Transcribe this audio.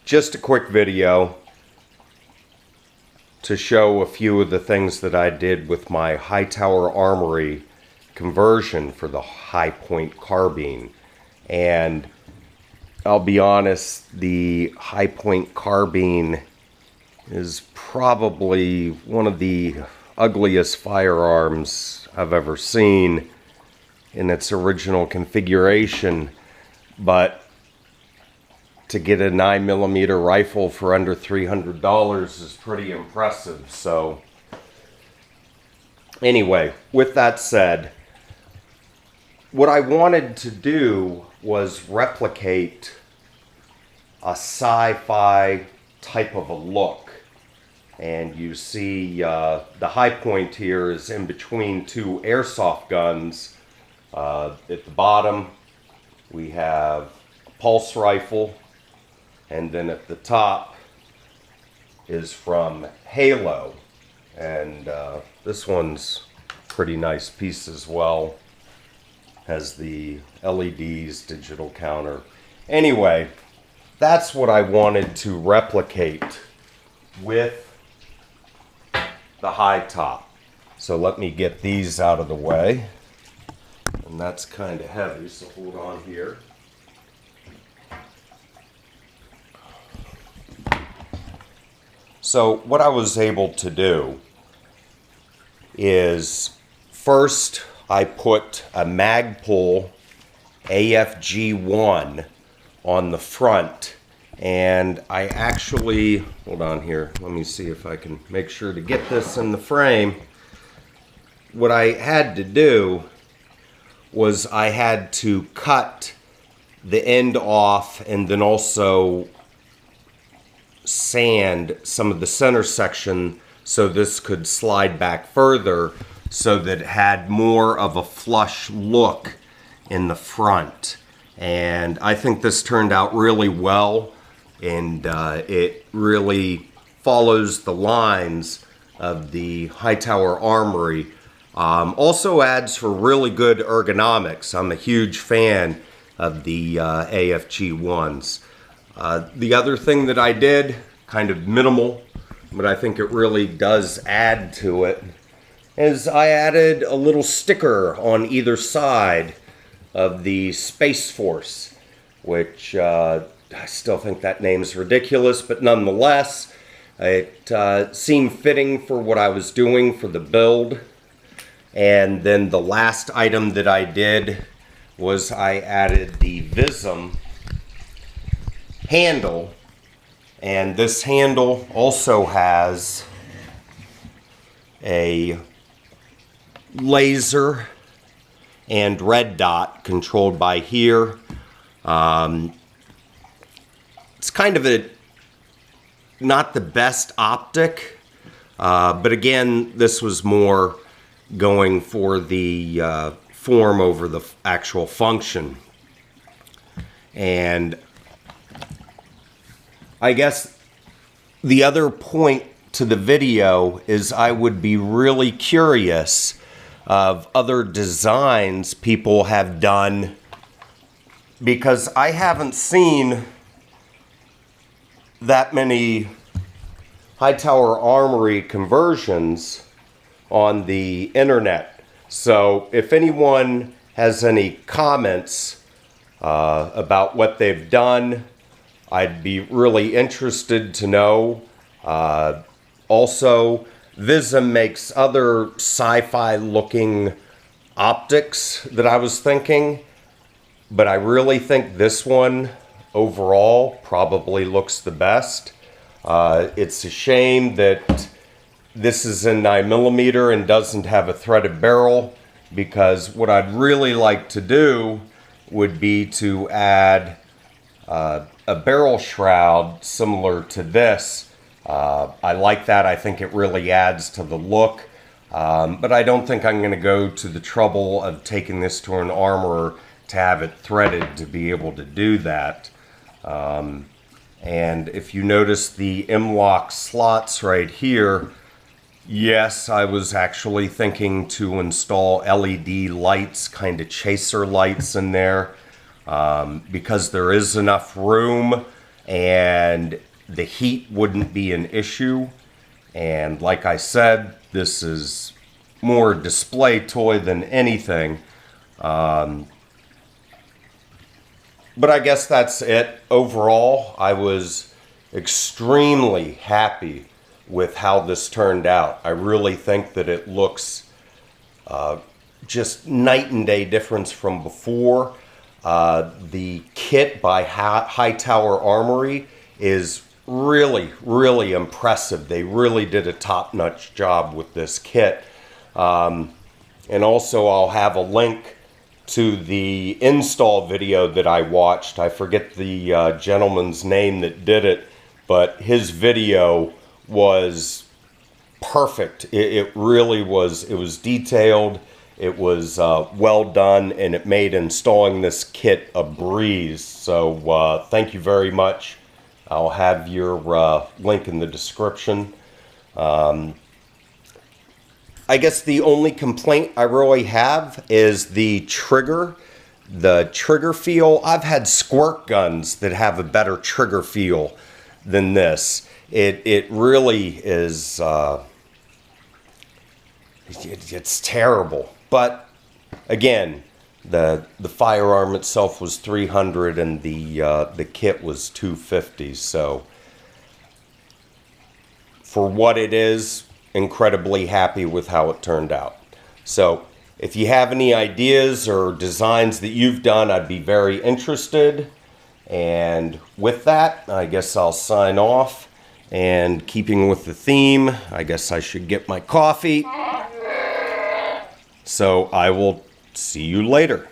just a quick video to show a few of the things that I did with my Hightower Armory conversion for the High Point Carbine. And I'll be honest, the High Point Carbine is probably one of the ugliest firearms I've ever seen in its original configuration, but to get a 9mm rifle for under $300 is pretty impressive. So anyway, with that said, what I wanted to do was replicate a sci-fi type of a look. And you see the High Point here is in between two airsoft guns. At the bottom we have a pulse rifle, and then at the top is from Halo, and this one's a pretty nice piece as well. Has the LEDs, digital counter. Anyway, that's what I wanted to replicate with the high top. So let me get these out of the way. And that's kind of heavy, so hold on here. So what I was able to do is, first I put a Magpul AFG1 on the front, and I actually, hold on here, let me see if I can make sure to get this in the frame. What I had to do was I had to cut the end off and then also sand some of the center section so this could slide back further, so that it had more of a flush look in the front. And I think this turned out really well, and it really follows the lines of the Hightower Armory. Also adds for really good ergonomics. I'm a huge fan of the AFG ones. The other thing that I did, kind of minimal, but I think it really does add to it, is I added a little sticker on either side of the Space Force, which I still think that name's ridiculous, but nonetheless, it seemed fitting for what I was doing for the build. And then the last item that I did was I added the Vism handle, and this handle also has a laser and red dot controlled by here. It's kind of not the best optic, but again, this was more going for the form over the actual function. And I guess the other point to the video is I would be really curious of other designs people have done, because I haven't seen that many Hightower Armory conversions on the internet. So if anyone has any comments about what they've done, I'd be really interested to know. Also, Vism makes other sci-fi looking optics that I was thinking, but I really think this one overall probably looks the best. It's a shame that this is in 9mm and doesn't have a threaded barrel, because what I'd really like to do would be to add a barrel shroud similar to this. I like that. I think it really adds to the look, but I don't think I'm going to go to the trouble of taking this to an armorer to have it threaded to be able to do that. And if you notice the M-LOK slots right here, yes, I was actually thinking to install LED lights, kind of chaser lights in there, because there is enough room and the heat wouldn't be an issue. And like I said, this is more a display toy than anything. But I guess that's it. Overall, I was extremely happy with how this turned out. I really think that it looks just night and day difference from before. The kit by Hightower Armory is really, really impressive. They really did a top-notch job with this kit. And also I'll have a link to the install video that I watched. I forget the gentleman's name that did it, but his video was perfect. It really was. It was detailed. It was well done, and it made installing this kit a breeze. So thank you very much. I'll have your link in the description. I guess the only complaint I really have is the trigger feel. I've had squirt guns that have a better trigger feel than this. It really is, it's terrible. But again, the firearm itself was $300 and the kit was $250. So for what it is, incredibly happy with how it turned out. So if you have any ideas or designs that you've done, I'd be very interested. And with that, I guess I'll sign off. And keeping with the theme, I guess I should get my coffee. So I will see you later.